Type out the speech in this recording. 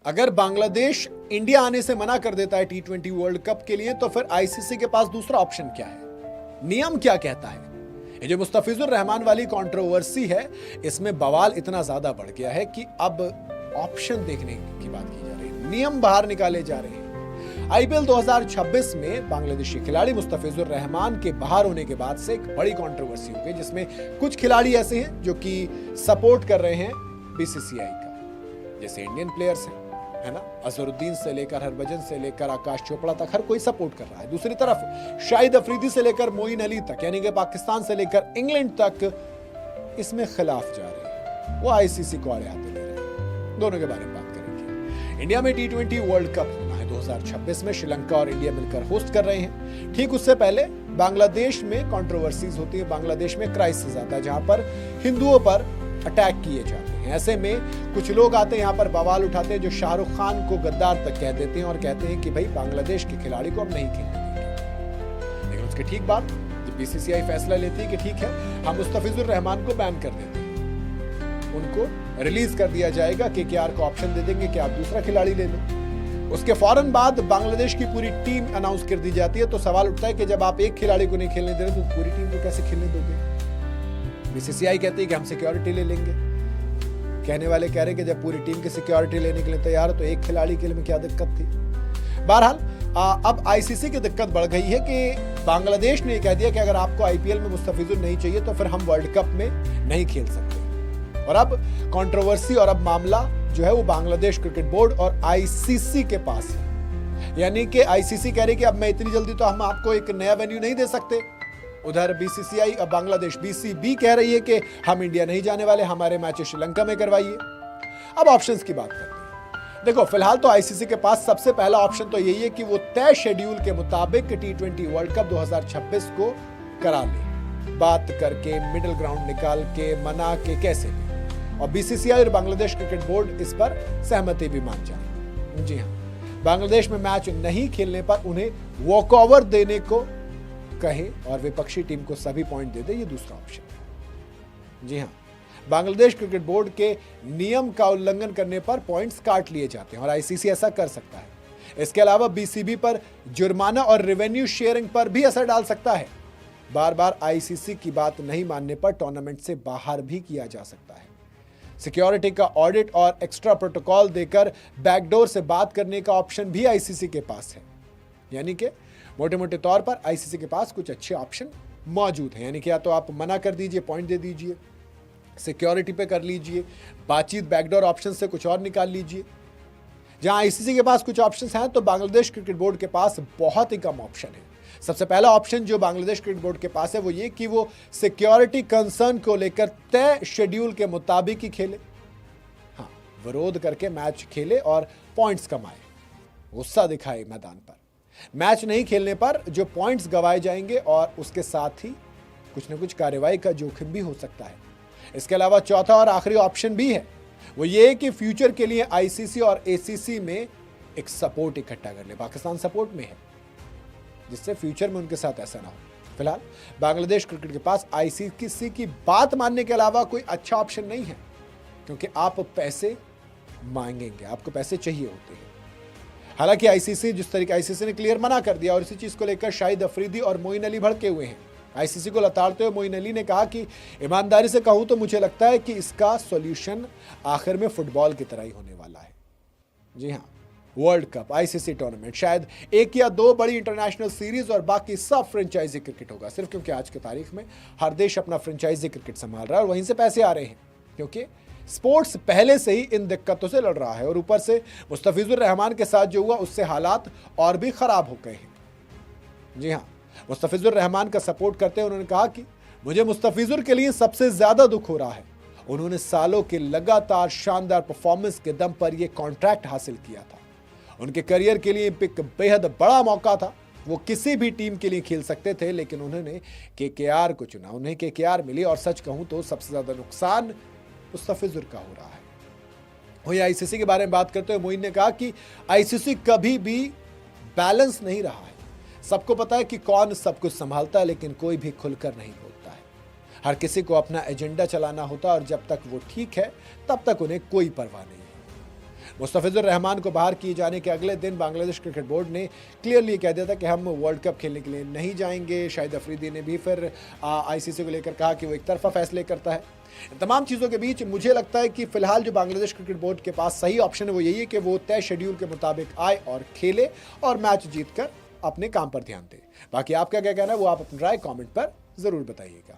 अगर बांग्लादेश इंडिया आने से मना कर देता है T20 वर्ल्ड कप के लिए, तो फिर आईसीसी के पास दूसरा ऑप्शन क्या है? नियम क्या कहता है? ये जो मुस्तफिजुर रहमान वाली कंट्रोवर्सी है, इसमें बवाल इतना ज्यादा बढ़ गया है कि अब ऑप्शन देखने की बात की जा रही है, नियम बाहर निकाले जा रहे हैं। आईपीएल 2026 में बांग्लादेशी खिलाड़ी मुस्तफिजुर रहमान के बाहर होने के बाद से एक बड़ी कंट्रोवर्सी हो गई, जिसमें कुछ खिलाड़ी ऐसे हैं जो कि सपोर्ट कर रहे हैं बीसीसीआई का, जैसे इंडियन प्लेयर्स हैं, है ना, अजहरुद्दीन से लेकर हरभजन से लेकर आकाश चोपड़ा तक हर कोई सपोर्ट कर रहा है। दूसरी तरफ शाहिद अफरीदी से लेकर मोइन अली तक, यानी कि पाकिस्तान से लेकर इंग्लैंड तक इसमें खिलाफ जा रहे हैं, वो आईसीसी को आड़े हाथे ले रहे हैं। दोनों के बारे में बात करेंगे। इंडिया में T20 वर्ल्ड कप होना है 2026 में, श्रीलंका और इंडिया मिलकर होस्ट कर रहे हैं। ठीक उससे पहले बांग्लादेश में कंट्रोवर्सीज होती है, बांग्लादेश में क्राइसिस आता है जहां पर हिंदुओं पर अटैक किए जाते हैं। ऐसे में कुछ लोग आते हैं यहाँ पर बवाल उठाते हैं, जो शाहरुख खान को गद्दार तक कह देते हैं और कहते हैं कि भाई बांग्लादेश के खिलाड़ी को अब नहीं खेलने देंगे। लेकिन उसके ठीक बाद जब बीसीसीआई फैसला लेती है कि ठीक है, हम मुस्तफिजुर रहमान को बैन कर देते हैं, उनको रिलीज कर दिया जाएगा, केकेआर को ऑप्शन दे देंगे कि आप दूसरा खिलाड़ी ले लो। उसके फौरन बाद बांग्लादेश की पूरी टीम अनाउंस कर दी जाती है। तो सवाल उठता है कि जब आप एक खिलाड़ी को नहीं खेलने दे रहे तो पूरी टीम को कैसे खेलने दोगे? बीसीसीआई कहती है कि हम सिक्योरिटी ले लेंगे। कहने वाले कह रहे हैं कि जब पूरी टीम की सिक्योरिटी लेने के लिए तैयार हो तो एक खिलाड़ी के लिए में क्या दिक्कत थी? बहरहाल अब आईसीसी की दिक्कत बढ़ गई है कि बांग्लादेश ने कह दिया कि अगर आपको आईपीएल में मुस्तफिजुर नहीं चाहिए तो फिर हम वर्ल्ड कप में नहीं खेल सकते। और अब कंट्रोवर्सी और अब मामला जो है वो बांग्लादेश क्रिकेट बोर्ड और आईसीसी के पास है। यानी कि आईसीसी कह रही कि अब मैं इतनी जल्दी तो हम आपको एक नया वेन्यू नहीं दे सकते। उधर बीसीसीआई अब बांग्लादेश बीसीबी कह रही है कि हम इंडिया नहीं जाने वाले, हमारे मैचेस श्रीलंका में करवाइए। अब ऑप्शंस की बात करते हैं। देखो, फिलहाल तो आईसीसी के पास सबसे पहला ऑप्शन तो यही है कि वो तय शेड्यूल के मुताबिक T20 वर्ल्ड कप 2026 को करा ले, बात करके, मिडिल ग्राउंड निकाल के, मना के, कैसे भी। और बीसीसीआई और बांग्लादेश क्रिकेट बोर्ड इस पर सहमति भी मान जाए। जी हाँ, बांग्लादेश में मैच नहीं खेलने पर उन्हें वॉकओवर देने को कहे और विपक्षी टीम को सभी पॉइंट दे दे, ये दूसरा ऑप्शन है। जी हाँ, बांग्लादेश क्रिकेट बोर्ड के नियम का उल्लंघन करने पर पॉइंट्स काट लिए जाते हैं और आईसीसी ऐसा कर सकता है। इसके अलावा बीसीबी पर जुर्माना और रेवेन्यू शेयरिंग पर भी असर डाल सकता है। बार बार आईसीसी की बात नहीं मानने पर टूर्नामेंट से बाहर भी किया जा सकता है। सिक्योरिटी का ऑडिट और एक्स्ट्रा प्रोटोकॉल देकर बैकडोर से बात करने का ऑप्शन भी आईसीसी के पास है। यानी कि मोटे मोटे तौर पर आईसीसी के पास कुछ अच्छे ऑप्शन मौजूद हैं। यानी कि या तो आप मना कर दीजिए, पॉइंट दे दीजिए, सिक्योरिटी पे कर लीजिए, बातचीत बैकडोर ऑप्शन से कुछ और निकाल लीजिए। जहां आईसीसी के पास कुछ ऑप्शंस हैं तो बांग्लादेश क्रिकेट बोर्ड के पास बहुत ही कम ऑप्शन है। सबसे पहला ऑप्शन जो बांग्लादेश क्रिकेट बोर्ड के पास है वो ये कि वो सिक्योरिटी कंसर्न को लेकर तय शेड्यूल के मुताबिक ही खेले। हाँ, विरोध करके मैच खेले और पॉइंट्स कमाए, गुस्सा दिखाए मैदान पर। मैच नहीं खेलने पर जो पॉइंट्स गंवाए जाएंगे और उसके साथ ही कुछ न कुछ कार्रवाई का जोखिम भी हो सकता है। इसके अलावा चौथा और आखिरी ऑप्शन भी है, वो ये कि फ्यूचर के लिए आईसीसी और एसीसी में एक सपोर्ट इकट्ठा कर ले। पाकिस्तान सपोर्ट में है, जिससे फ्यूचर में उनके साथ ऐसा ना हो। फिलहाल बांग्लादेश क्रिकेट के पास आईसीसी की बात मानने के अलावा कोई अच्छा ऑप्शन नहीं है, क्योंकि आप पैसे मांगेंगे, आपको पैसे चाहिए होते हैं। हालांकि आईसीसी जिस तरीके आईसीसी ने क्लियर मना कर दिया और इसी चीज को लेकर शाहिद अफरीदी और मोइन अली भड़के हुए हैं। आईसीसी को लताड़ते हुए मोइन अली ने कहा कि ईमानदारी से कहूं तो मुझे लगता है कि इसका सॉल्यूशन आखिर में फुटबॉल की तरह ही होने वाला है। जी हाँ, वर्ल्ड कप, आईसीसी टूर्नामेंट, शायद एक या दो बड़ी इंटरनेशनल सीरीज और बाकी सब फ्रेंचाइजी क्रिकेट होगा। सिर्फ क्योंकि आज की तारीख में हर देश अपना फ्रेंचाइजी क्रिकेट संभाल रहा है और वहीं से पैसे आ रहे हैं, क्योंकि स्पोर्ट्स पहले से ही इन दिक्कतों से लड़ रहा है। और ऊपर से मुस्तफिजुर रहमान के साथ जो हुआ उससे हालात और भी खराब हो गए हैं। जी हाँ, मुस्तफिजुर रहमान का सपोर्ट करते हुए उन्होंने कहा कि मुझे मुस्तफिजुर के लिए सबसे ज्यादा दुख हो रहा है। उन्होंने सालों के लगातार शानदार परफॉर्मेंस के दम पर यह कॉन्ट्रैक्ट हासिल किया था। उनके करियर के लिए एक बेहद बड़ा मौका था। वो किसी भी टीम के लिए खेल सकते थे, लेकिन उन्होंने केकेआर को चुना। उन्हें केकेआर मिली और सच कहूं तो सबसे ज्यादा नुकसान मुस्तफिजुर का हो रहा है। वही आईसीसी के बारे में बात करते हुए मोइन ने कहा कि आईसीसी कभी भी बैलेंस नहीं रहा है। सबको पता है कि कौन सब कुछ संभालता है, लेकिन कोई भी खुलकर नहीं बोलता है। हर किसी को अपना एजेंडा चलाना होता है और जब तक वो ठीक है तब तक उन्हें कोई परवाह नहीं है। मुस्तफिजुर रहमान को बाहर किए जाने के अगले दिन बांग्लादेश क्रिकेट बोर्ड ने क्लियरली कह दिया था कि हम वर्ल्ड कप खेलने के लिए नहीं जाएंगे। शाहिद अफरीदी ने भी फिर आईसीसी को लेकर कहा कि वो एक तरफा फैसले करता है। इन तमाम चीज़ों के बीच मुझे लगता है कि फिलहाल जो बांग्लादेश क्रिकेट बोर्ड के पास सही ऑप्शन है वो यही है कि वो तय शेड्यूल के मुताबिक आए और खेले और मैच जीतकर अपने काम पर ध्यान दे। बाकी आपका क्या कहना है वो आप अपनी राय कमेंट पर जरूर बताइएगा।